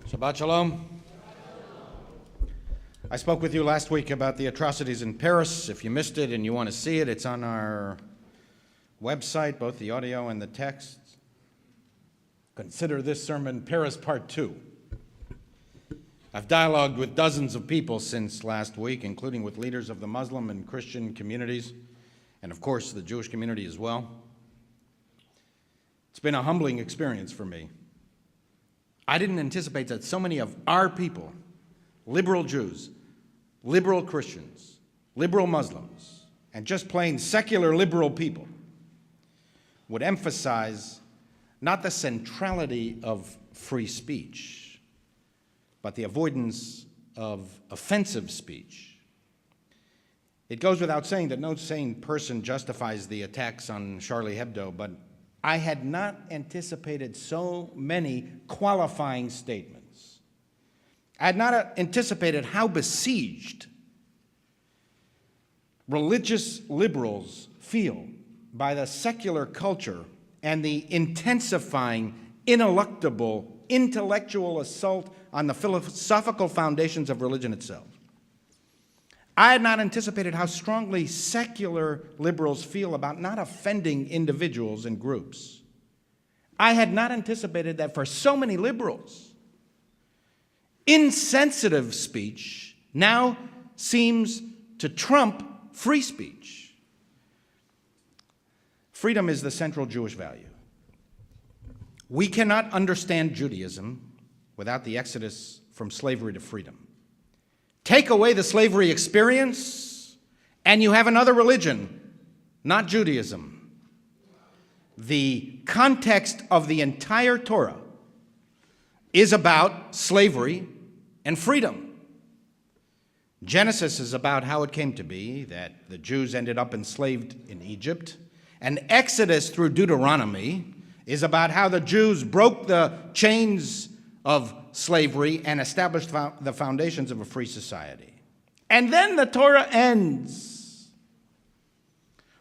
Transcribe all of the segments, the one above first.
Shabbat shalom. I spoke with you last week about the atrocities in Paris. If you missed it and you want to see it, it's on our website, both the audio and the text. Consider this sermon Paris Part 2. I've dialogued with dozens of people since last week, including with leaders of the Muslim and Christian communities, and of course the Jewish community as well. It's been a humbling experience for me. I didn't anticipate that so many of our people, liberal Jews, liberal Christians, liberal Muslims, and just plain secular liberal people, would emphasize not the centrality of free speech, but the avoidance of offensive speech. It goes without saying that no sane person justifies the attacks on Charlie Hebdo, but I had not anticipated so many qualifying statements. I had not anticipated how besieged religious liberals feel by the secular culture and the intensifying, ineluctable, intellectual assault on the philosophical foundations of religion itself. I had not anticipated how strongly secular liberals feel about not offending individuals and groups. I had not anticipated that for so many liberals, insensitive speech now seems to trump free speech. Freedom is the central Jewish value. We cannot understand Judaism without the exodus from slavery to freedom. Take away the slavery experience, and you have another religion, not Judaism. The context of the entire Torah is about slavery and freedom. Genesis is about how it came to be that the Jews ended up enslaved in Egypt, and Exodus through Deuteronomy is about how the Jews broke the chains of slavery and established the foundations of a free society. And then the Torah ends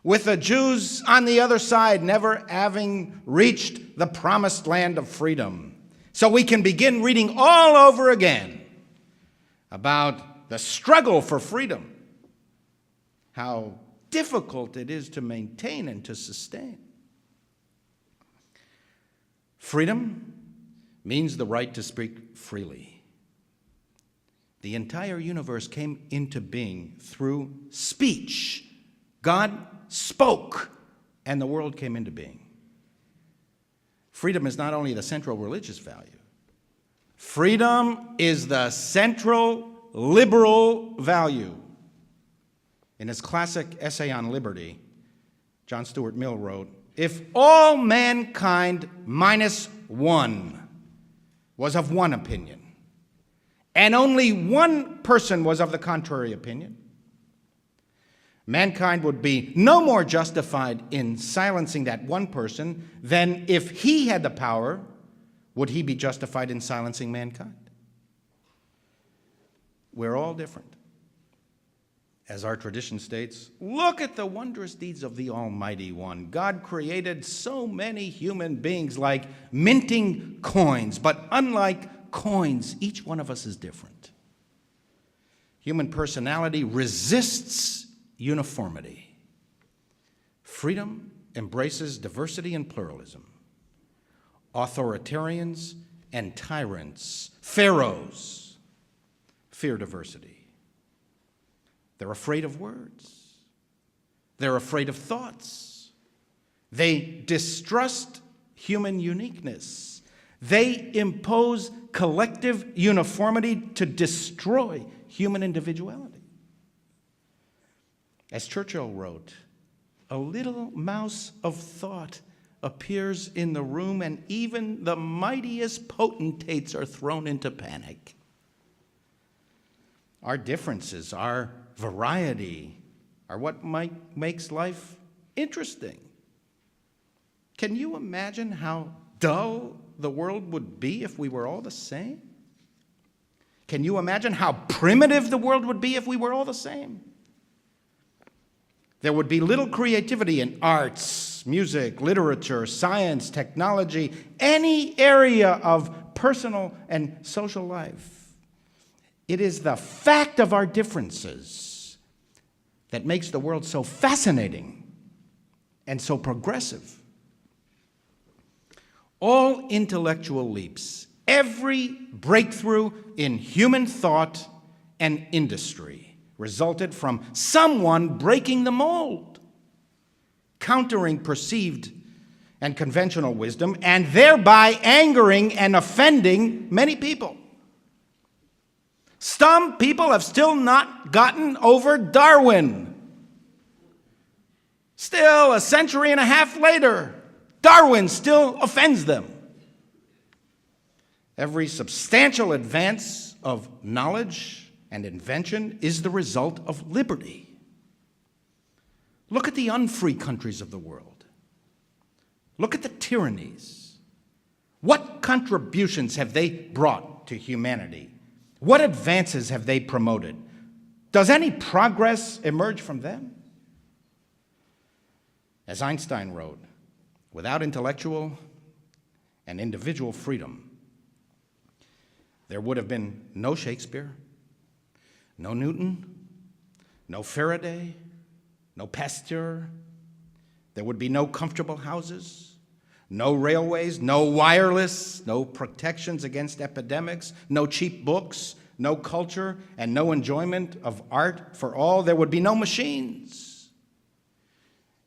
with the Jews on the other side never having reached the promised land of freedom. So we can begin reading all over again about the struggle for freedom, how difficult it is to maintain and to sustain. Freedom means the right to speak freely. The entire universe came into being through speech. God spoke, and the world came into being. Freedom is not only the central religious value. Freedom is the central liberal value. In his classic essay on liberty, John Stuart Mill wrote, "If all mankind minus one was of one opinion, and only one person was of the contrary opinion, mankind would be no more justified in silencing that one person than if he had the power, would he be justified in silencing mankind?" We're all different. As our tradition states, look at the wondrous deeds of the Almighty One. God created so many human beings like minting coins, but unlike coins, each one of us is different. Human personality resists uniformity. Freedom embraces diversity and pluralism. Authoritarians and tyrants, pharaohs, fear diversity. They're afraid of words. They're afraid of thoughts. They distrust human uniqueness. They impose collective uniformity to destroy human individuality. As Churchill wrote, a little mouse of thought appears in the room, and even the mightiest potentates are thrown into panic. Our differences, our variety, are what makes life interesting. Can you imagine how dull the world would be if we were all the same? Can you imagine how primitive the world would be if we were all the same? There would be little creativity in arts, music, literature, science, technology, any area of personal and social life. It is the fact of our differences that makes the world so fascinating and so progressive. All intellectual leaps, every breakthrough in human thought and industry resulted from someone breaking the mold, countering perceived and conventional wisdom, and thereby angering and offending many people. Some people have still not gotten over Darwin. Still, a century and a half later, Darwin still offends them. Every substantial advance of knowledge and invention is the result of liberty. Look at the unfree countries of the world. Look at the tyrannies. What contributions have they brought to humanity? What advances have they promoted? Does any progress emerge from them? As Einstein wrote, without intellectual and individual freedom, there would have been no Shakespeare, no Newton, no Faraday, no Pasteur. There would be no comfortable houses, no railways, no wireless, no protections against epidemics, no cheap books, no culture, and no enjoyment of art for all. There would be no machines.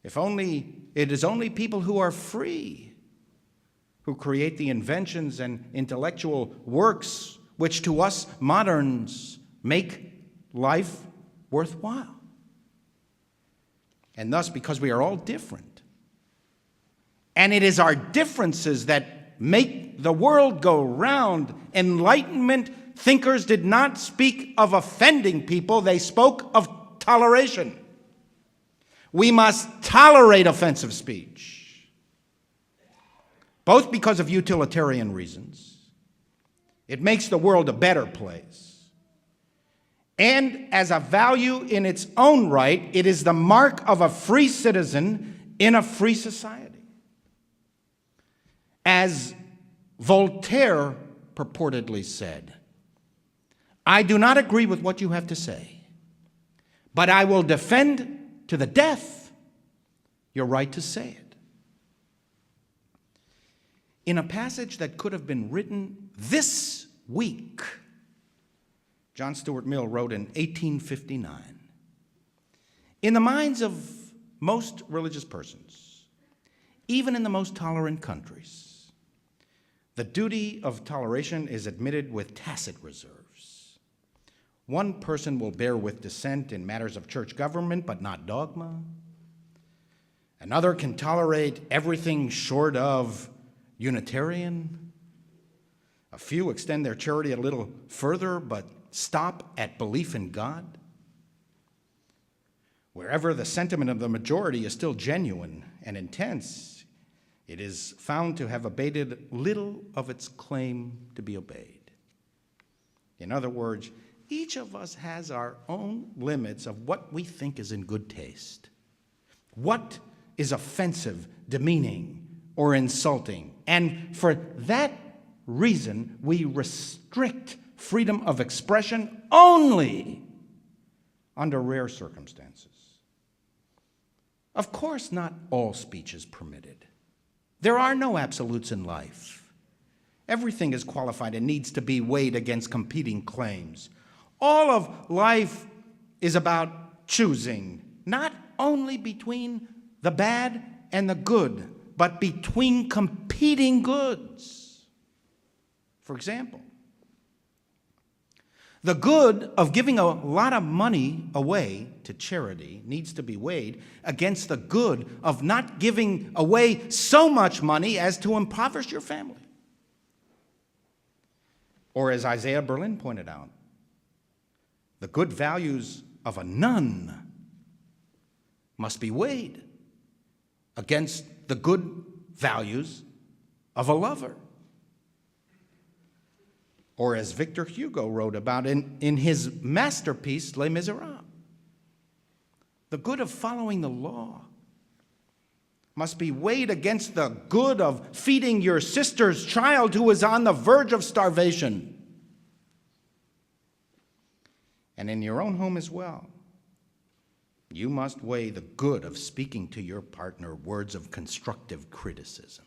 It is only people who are free who create the inventions and intellectual works which to us moderns make life worthwhile. And thus, because we are all different, and it is our differences that make the world go round, Enlightenment thinkers did not speak of offending people, they spoke of toleration. We must tolerate offensive speech, both because of utilitarian reasons. It makes the world a better place. And as a value in its own right, it is the mark of a free citizen in a free society. As Voltaire purportedly said, I do not agree with what you have to say, but I will defend to the death your right to say it. In a passage that could have been written this week, John Stuart Mill wrote in 1859, in the minds of most religious persons, even in the most tolerant countries, the duty of toleration is admitted with tacit reserves. One person will bear with dissent in matters of church government, but not dogma. Another can tolerate everything short of Unitarian. A few extend their charity a little further, but stop at belief in God. Wherever the sentiment of the majority is still genuine and intense, it is found to have abated little of its claim to be obeyed. In other words, each of us has our own limits of what we think is in good taste, what is offensive, demeaning, or insulting. And for that reason, we restrict freedom of expression only under rare circumstances. Of course, not all speech is permitted. There are no absolutes in life. Everything is qualified and needs to be weighed against competing claims. All of life is about choosing, not only between the bad and the good, but between competing goods. For example, the good of giving a lot of money away to charity needs to be weighed against the good of not giving away so much money as to impoverish your family. Or as Isaiah Berlin pointed out, the good values of a nun must be weighed against the good values of a lover. Or as Victor Hugo wrote about in his masterpiece, Les Miserables, the good of following the law must be weighed against the good of feeding your sister's child who is on the verge of starvation. And in your own home as well, you must weigh the good of speaking to your partner words of constructive criticism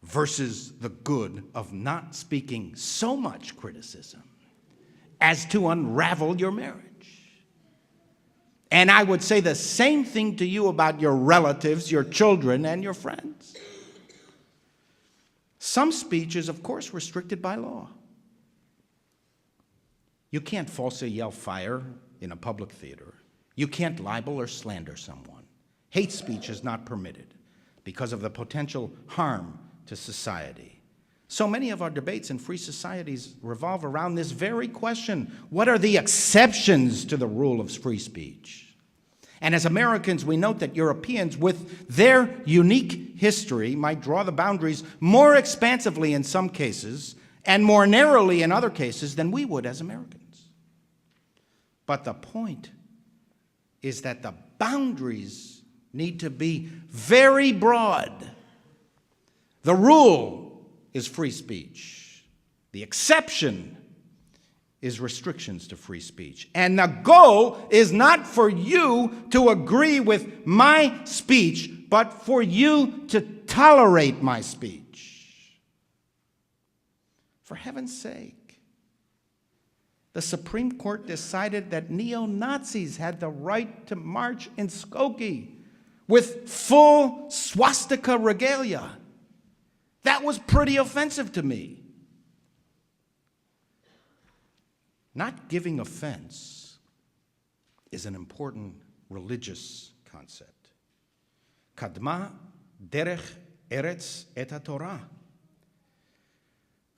versus the good of not speaking so much criticism as to unravel your marriage. And I would say the same thing to you about your relatives, your children, and your friends. Some speech is, of course, restricted by law. You can't falsely yell fire in a public theater. You can't libel or slander someone. Hate speech is not permitted because of the potential harm to society. So many of our debates in free societies revolve around this very question. What are the exceptions to the rule of free speech? And as Americans, we note that Europeans, with their unique history, might draw the boundaries more expansively in some cases and more narrowly in other cases than we would as Americans. But the point is that the boundaries need to be very broad. The rule is free speech. The exception is restrictions to free speech. And the goal is not for you to agree with my speech, but for you to tolerate my speech. For heaven's sake. The Supreme Court decided that neo-Nazis had the right to march in Skokie with full swastika regalia. That was pretty offensive to me. Not giving offense is an important religious concept. Kadma derech eretz et haTorah.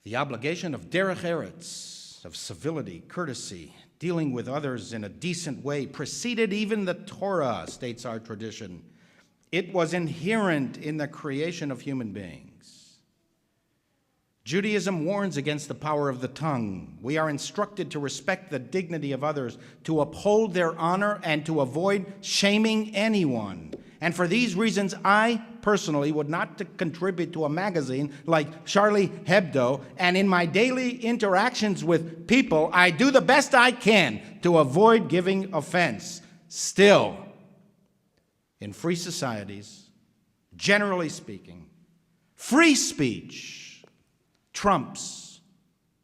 The obligation of derech eretz, of civility, courtesy, dealing with others in a decent way, preceded even the Torah, states our tradition. It was inherent in the creation of human beings. Judaism warns against the power of the tongue. We are instructed to respect the dignity of others, to uphold their honor, and to avoid shaming anyone. And for these reasons, I personally would not contribute to a magazine like Charlie Hebdo, and in my daily interactions with people, I do the best I can to avoid giving offense. Still, in free societies, generally speaking, free speech trumps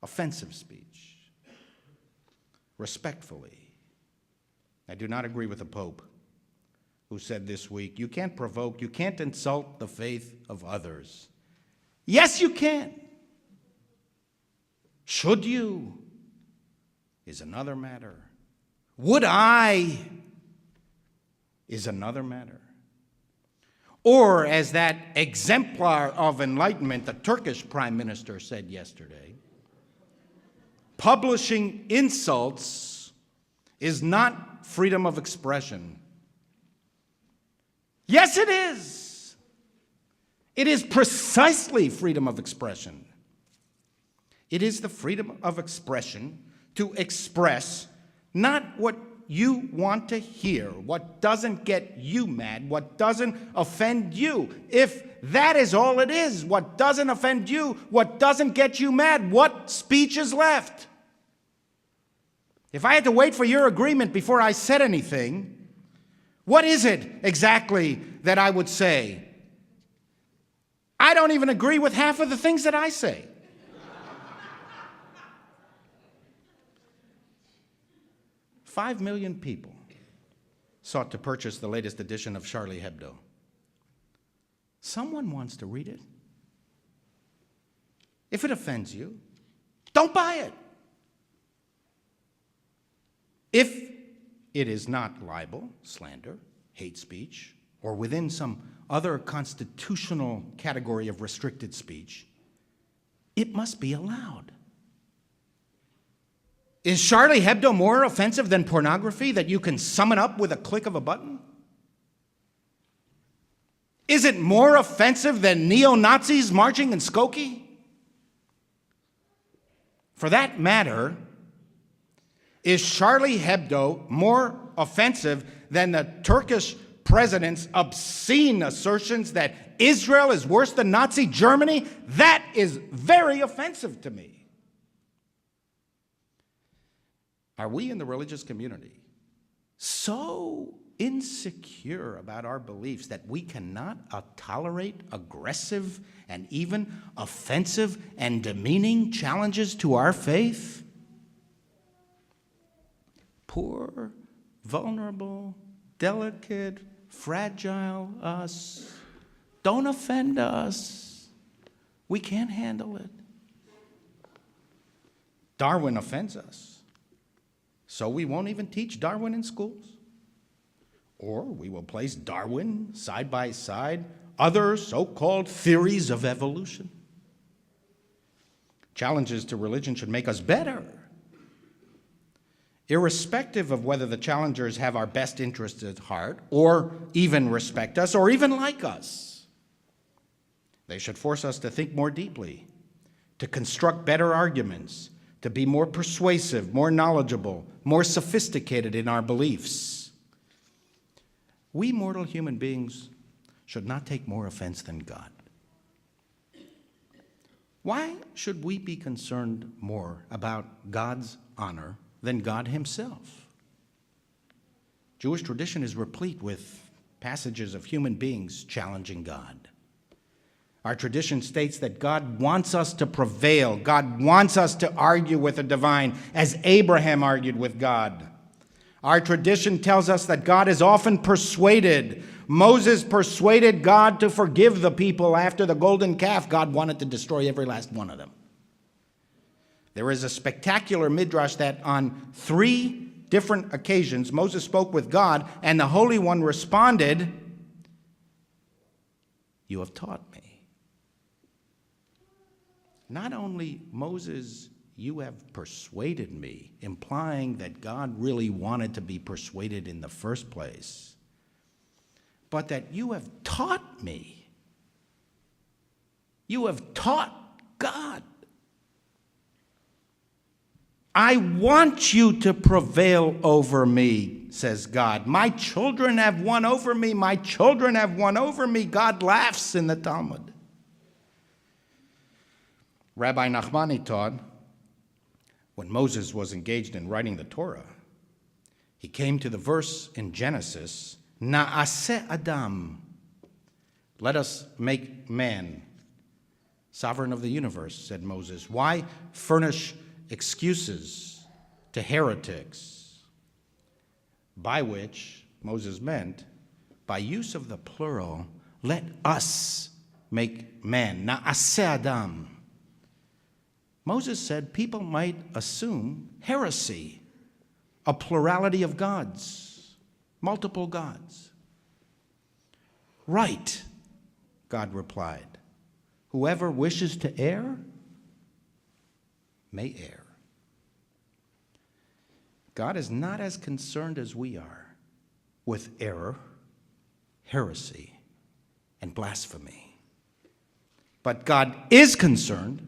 offensive speech. Respectfully, I do not agree with the Pope, who said this week, you can't provoke, you can't insult the faith of others. Yes, you can. Should you? Is another matter. Would I? Is another matter. Or, as that exemplar of enlightenment, the Turkish prime minister said yesterday, publishing insults is not freedom of expression. Yes, it is. It is precisely freedom of expression. It is the freedom of expression to express not what you want to hear, what doesn't get you mad, what doesn't offend you. If that is all it is, what doesn't offend you, what doesn't get you mad, what speech is left? If I had to wait for your agreement before I said anything, what is it exactly that I would say? I don't even agree with half of the things that I say. $5 million people sought to purchase the latest edition of Charlie Hebdo. Someone wants to read it. If it offends you, don't buy it. If it is not libel, slander, hate speech, or within some other constitutional category of restricted speech, it must be allowed. Is Charlie Hebdo more offensive than pornography that you can sum it up with a click of a button? Is it more offensive than neo-Nazis marching in Skokie? For that matter, is Charlie Hebdo more offensive than the Turkish president's obscene assertions that Israel is worse than Nazi Germany, that is very offensive to me. Are we in the religious community so insecure about our beliefs that we cannot tolerate aggressive and even offensive and demeaning challenges to our faith? Poor, vulnerable, delicate, fragile us. Don't offend us. We can't handle it. Darwin offends us, so we won't even teach Darwin in schools. Or we will place Darwin side by side other so-called theories of evolution. Challenges to religion should make us better, irrespective of whether the challengers have our best interests at heart, or even respect us, or even like us. They should force us to think more deeply, to construct better arguments, to be more persuasive, more knowledgeable, more sophisticated in our beliefs. We mortal human beings should not take more offense than God. Why should we be concerned more about God's honor than God himself? Jewish tradition is replete with passages of human beings challenging God. Our tradition states that God wants us to prevail. God wants us to argue with the divine, as Abraham argued with God. Our tradition tells us that God is often persuaded. Moses persuaded God to forgive the people after the golden calf. God wanted to destroy every last one of them. There is a spectacular midrash that on 3 different occasions Moses spoke with God, and the Holy One responded, "You have taught me." Not only Moses, "You have persuaded me," implying that God really wanted to be persuaded in the first place, but that "you have taught me." You have taught God. "I want you to prevail over me," says God. "My children have won over me. My children have won over me." God laughs in the Talmud. Rabbi Nachmani taught, when Moses was engaged in writing the Torah, he came to the verse in Genesis, "Na'aseh Adam," "Let us make man sovereign of the universe," said Moses. Why furnish excuses to heretics? By which Moses meant, by use of the plural, let us make man, Na'aseh Adam. Moses said people might assume heresy, a plurality of gods, multiple gods. "Right," God replied. "Whoever wishes to err may err." God is not as concerned as we are with error, heresy, and blasphemy. But God is concerned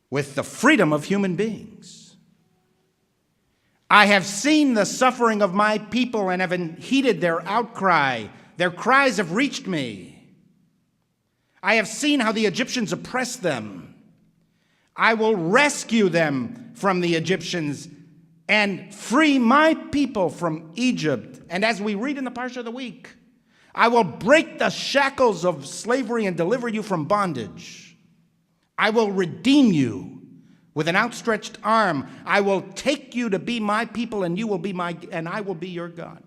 with the freedom of human beings. "I have seen the suffering of my people and have heeded their outcry. Their cries have reached me. I have seen how the Egyptians oppress them. I will rescue them from the Egyptians and free my people from Egypt." And as we read in the Parsha of the week, "I will break the shackles of slavery and deliver you from bondage. I will redeem you with an outstretched arm. I will take you to be my people, and I will be your God.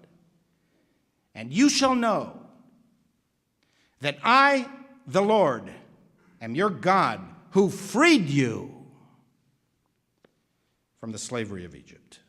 And you shall know that I, the Lord, am your God, who freed you from the slavery of Egypt."